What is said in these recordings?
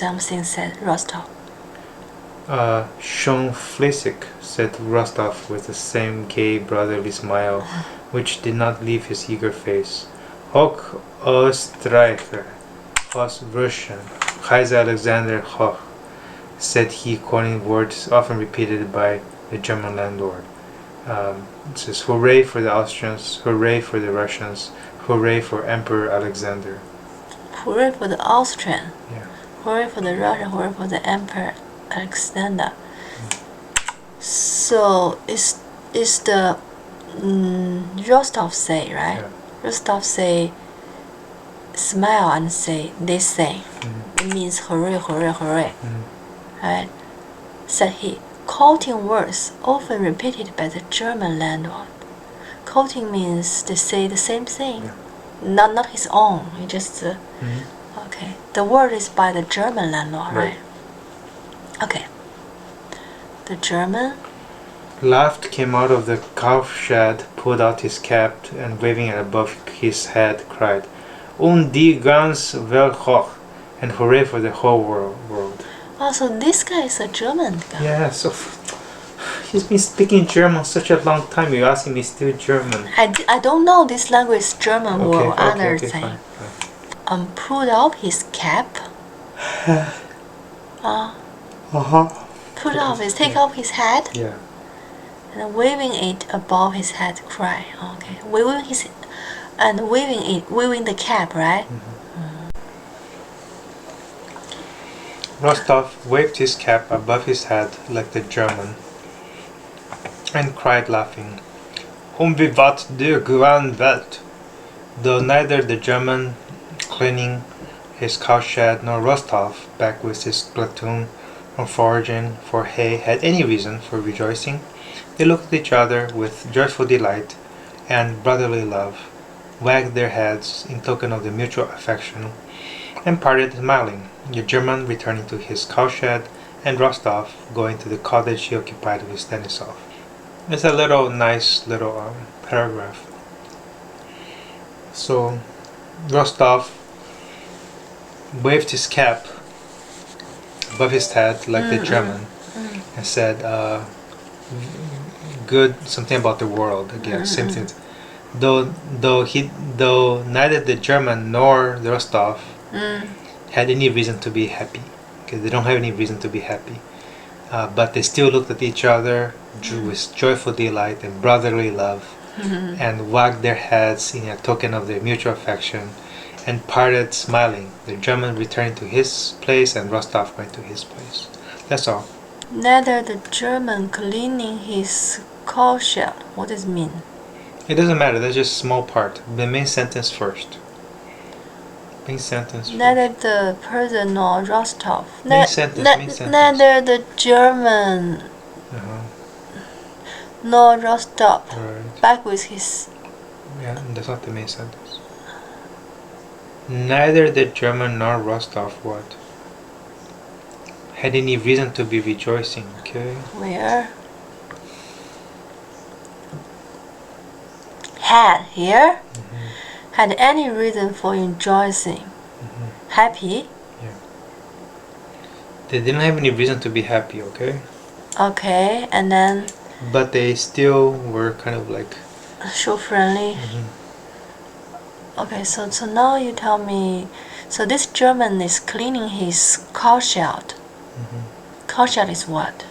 something, said Rostov. Schon, fleissig, said Rostov with the same gay brotherly smile, which did not leave his eager face. Hoch Oestreicher, Hoch Russen, Kaiser Alexander Hoch, said he, quoting words often repeated by the German landlord. It says, hooray for the Austrians, hooray for the Russians, hooray for Emperor Alexander. Hooray for the Austrian. Yeah. Hooray for the Russian, hooray for the Emperor Alexander. So is the Rostov say, right? Yeah. Rostov say smile and say this thing. It means hooray, hooray, hooray. Right? Said he, quoting words often repeated by the German landlord. Quoting means they say the same thing. Yeah. Not his own. He just okay. The word is by the German landlord, right? Okay. The German laughed, came out of the cowshed, pulled out his cap, and waving it above his head, cried, "Und die ganze Welt hoch!" and hooray for the whole world. Oh, so this guy is a German guy. Yeah, so he's been speaking German such a long time. You're asking me still German. I don't know this language, German or other okay, thing. fine. Pulled off his cap. Put off his, take off his hat. Yeah. And waving it above his head, cry. Okay, waving his and waving the cap, right? Rostov waved his cap above his head like the German and cried laughing, vivat der Welt!" Though neither the German cleaning his cowshed nor Rostov back with his platoon from foraging for hay had any reason for rejoicing, they looked at each other with joyful delight and brotherly love, wagged their heads in token of the mutual affection, and parted smiling, the German returning to his cowshed and Rostov going to the cottage he occupied with Denisov. It's a nice little paragraph. So Rostov waved his cap above his head like the German and said, good, something about the world again, same thing. Though neither the German nor the Rostov had any reason to be happy, because they don't have any reason to be happy, but they still looked at each other with joyful delight and brotherly love, and wagged their heads in a token of their mutual affection, and parted smiling, the German returning to his place and Rostov going to his place. That's all. Neither the German cleaning his cowshed. What does it mean? It doesn't matter, that's just a small part. The main sentence first. Main sentence first. Neither the person nor Rostov. Main sentence. Neither the German nor Rostov. Right. Back with his. Yeah, that's not the main sentence. Neither the German nor Rostov what? Had any reason to be rejoicing, okay? Where? Had here? Had any reason for rejoicing? Happy? Yeah. They didn't have any reason to be happy, okay? Okay, and then But they still were kind of like show friendly. Okay, so now you tell me. So this German is cleaning his cowshed. Cowshed is what?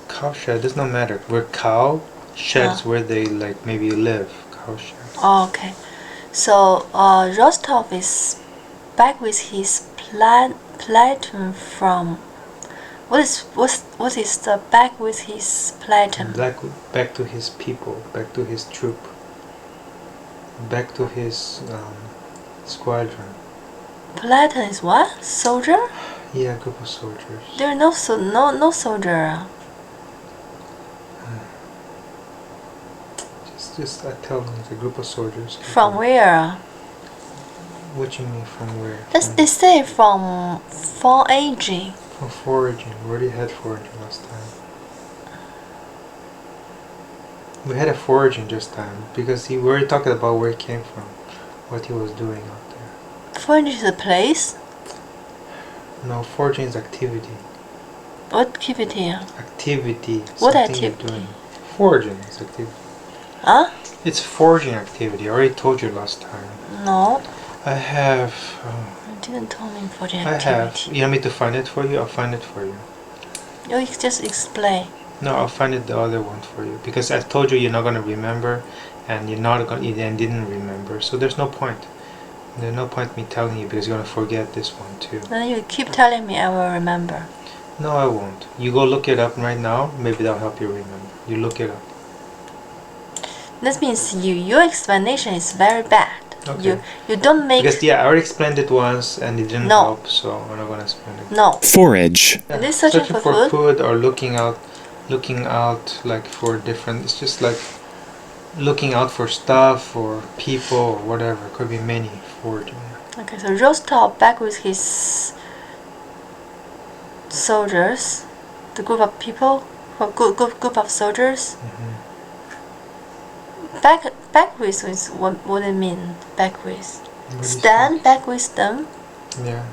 cowshed, does not matter. Where cow sheds where they like maybe live. Cowshed. Oh, okay. So Rostov is back with his platoon from. What is the back with his platoon? Back to his people, back to his troop, back to his squadron. Platoon is what? Soldier? Yeah, group of soldiers. There are no soldier. Just I tell them it's a group of soldiers. From where? What you mean from where? They say from foraging. From foraging. We already had foraging last time. We had a foraging just time because we already talked about where he came from, what he was doing out there. Foraging is a place? No, foraging is activity. What activity? Activity. What something you're activity? doing. Foraging is activity. Huh? It's foraging activity. I already told you last time. No. I have. You didn't tell me for the I activity. have. You want me to find it for you? I'll find it for you. You just explain. No, I'll find it the other one for you because I told you you're not gonna remember, and you're not gonna and didn't remember. So there's no point. There's no point me telling you because you're gonna forget this one too. Then you keep telling me I will remember. No, I won't. You go look it up right now. Maybe that'll help you remember. You look it up. That means your explanation is very bad. Okay. You don't make Because I already explained it once and it didn't No. help, so I'm not gonna explain it. no. Forage. Are they searching for food? food or looking out like for different. It's just like looking out for stuff or people or whatever. It could be many foraging. Okay, so Rostov back with his soldiers, the group of people, group of soldiers. Back with is what it mean? Back with. What is Stand back with them that? Yeah.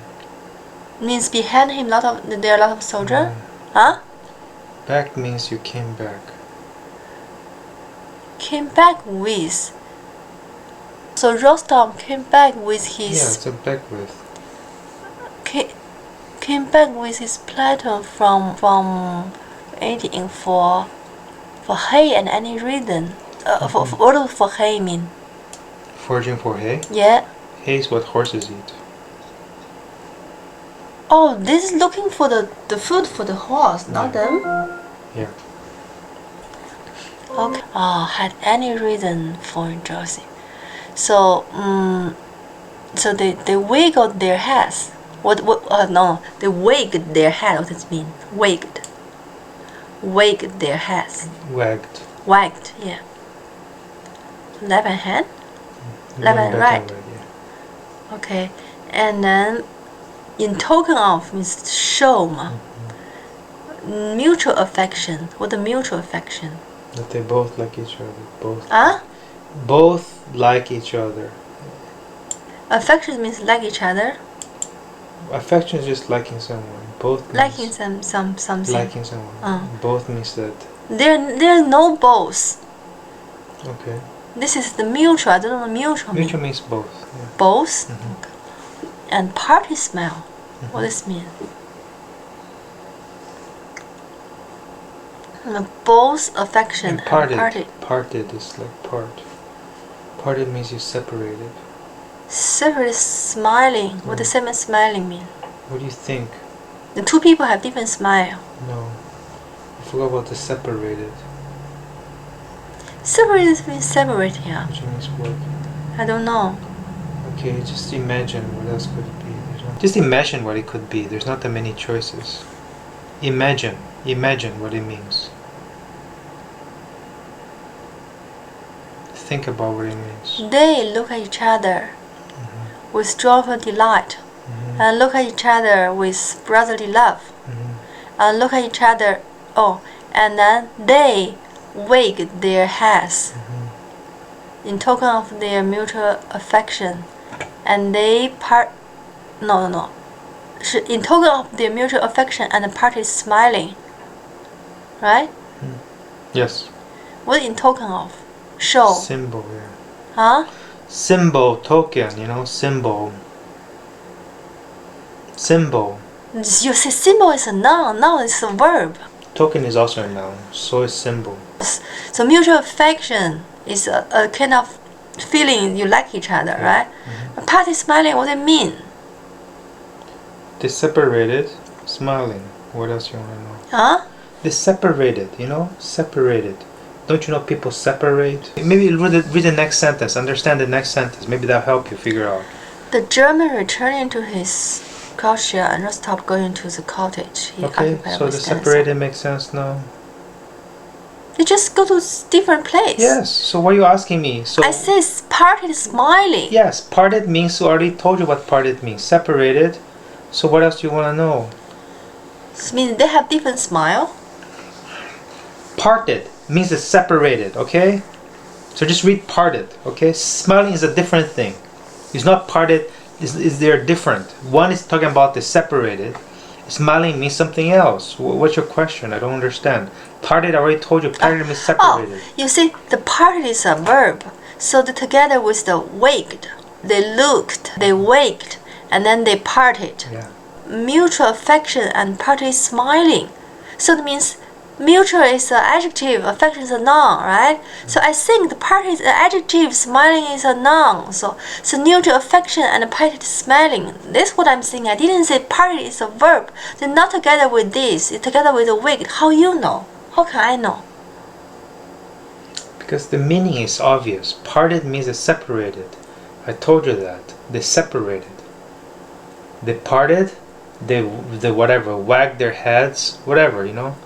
means behind him there are a lot of soldiers. Mm. Huh? Back means you came back. Came back with. So Rostov came back with Yeah, his it's a back with. came back with his platoon from eating for hay and any reason. What does for hay mean? Foraging for hay. Yeah. Hay is what horses eat. Oh, this is looking for the food for the horse, not them. Yeah. Okay. Had any reason for Josie. So so they wiggled their heads. No, they wagged their head. What does it mean? Wagged their heads. Wagged, yeah. Left hand? Left and right. Yeah. Okay. And then in token of means show. Mutual affection. What the mutual affection? That they both like each other. Both. Both like each other. Affection means like each other. Affection is just liking someone. Both means Liking something. liking someone. Both means that. There's no both. Okay. This is the mutual. I don't know mutual. Mutual means both. Yeah. Both. Mhm. Okay. And party smell. What does it mean? Both affection and party. Parted is like part. Parted means you separated. Separate smiling. What does same as smiling mean? What do you think? The two people have different smile. No. I forgot about the separated. Separated means separate, yeah. Which means what? I don't know. Okay, just imagine what else could it be. Just imagine what it could be. There's not that many choices. Imagine what it means. Think about what it means. They look at each other with joyful delight, and look at each other with brotherly love, and look at each other. And then they wag their heads in token of their mutual affection, and they in token of their mutual affection and the party is smiling, right? Yes. What in token of? Show. Symbol, yeah. Huh? Symbol, token, symbol. Symbol. You say symbol is a noun. Noun is a verb. Token is also a noun. So is symbol. So mutual affection is a kind of feeling you like each other, right? A party smiling, what does it mean? They separated, smiling. What else you want to know? Huh? They separated, separated. Don't you know people separate? Maybe read the next sentence. Understand the next sentence. Maybe that'll help you figure out. The German returning to his culture and Rostov going to the cottage. He Okay, occupied so with the ganze. separated makes sense now. They just go to different place. Yes. So what are you asking me? So I say parted smiling. yes, parted means. So I already told you what parted means. Separated. So what else do you want to know? It means they have different smile. Parted means it's separated. Okay. So just read parted. Okay. Smiling is a different thing. It's not parted is there different? One is talking about the separated. Smiling means something else. What's your question? I don't understand. Parted, I already told you, parted means separated. You see, the parted is a verb. So together with the wagged, they looked, they wagged, and then they parted. Yeah. Mutual affection and parted smiling. So that means mutual is an adjective, affection is a noun, right? So I think the parted is an adjective, smiling is a noun. So mutual affection and parted smiling. This is what I'm saying. I didn't say parted is a verb. They're not together with this. It's together with the wagged. How you know? How can I know? Because the meaning is obvious. Parted means they separated. I told you that. They separated. They parted, they whatever, wagged their heads, whatever, you know.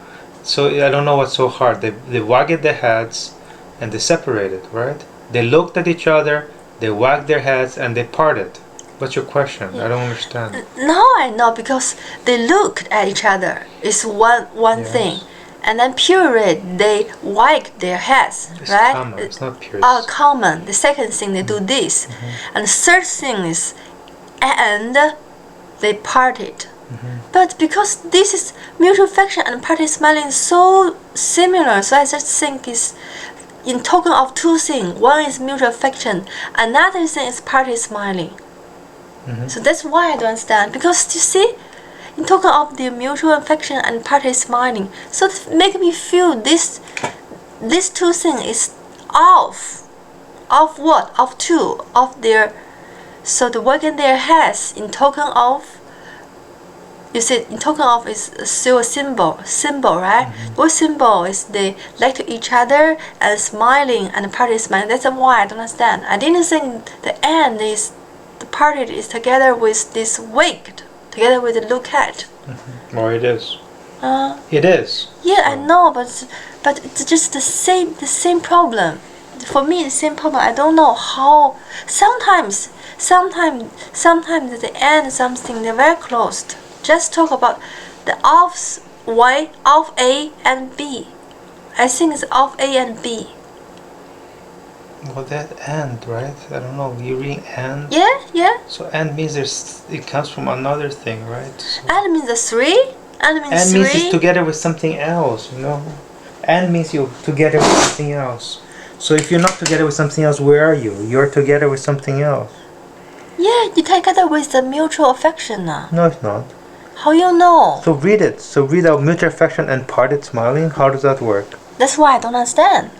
So I don't know what's so hard. They wagged their heads and they separated, right? They looked at each other, they wagged their heads and they parted. What's your question? I don't understand. Now I know, because they looked at each other. It's one Yes. thing. And then period, they wagged their heads, It's right? common, it's not period. Common. The second thing, they do this. And the third thing is, and they parted. But because this is mutual affection and parted smiling so similar, so I just think it's in token of two things. One is mutual affection, another thing is parted smiling. So that's why I don't understand. Because you see, in token of the mutual affection and parted smiling, so it make me feel these two things is of what? Of two of their. So the wagging their heads in token of. You see, in token of is still a symbol, right? What symbol is they like to each other and smiling and parted smiling? That's why I don't understand. I didn't think the end is the parted is together with this wagged, together with the look at. Well, it is. It is. Yeah, I know, but it's just the same problem. For me, the same problem. I don't know how. Sometimes at the end something they're very close. Just talk about the of A and B. I think it's of A and B. Well, that and, right? I don't know. You're reading and? Yeah. So and means it comes from another thing, right? So And means the three. And means and three. means it's together with something else, you know? And means you're together with something else. So if you're not together with something else, where are you? You're together with something else. Yeah, you together with the mutual affection now. No, it's not. How you know? So read it. So read out mutual affection and parted smiling. How does that work? That's why I don't understand.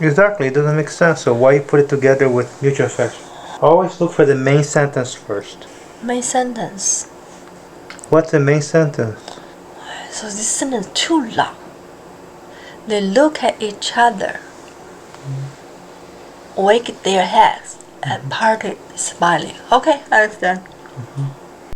Exactly, it doesn't make sense. So why you put it together with mutual affection? Always look for the main sentence first. Main sentence. What's the main sentence? So this sentence too long. They look at each other, wagged their heads, and parted smiling. Okay, I understand.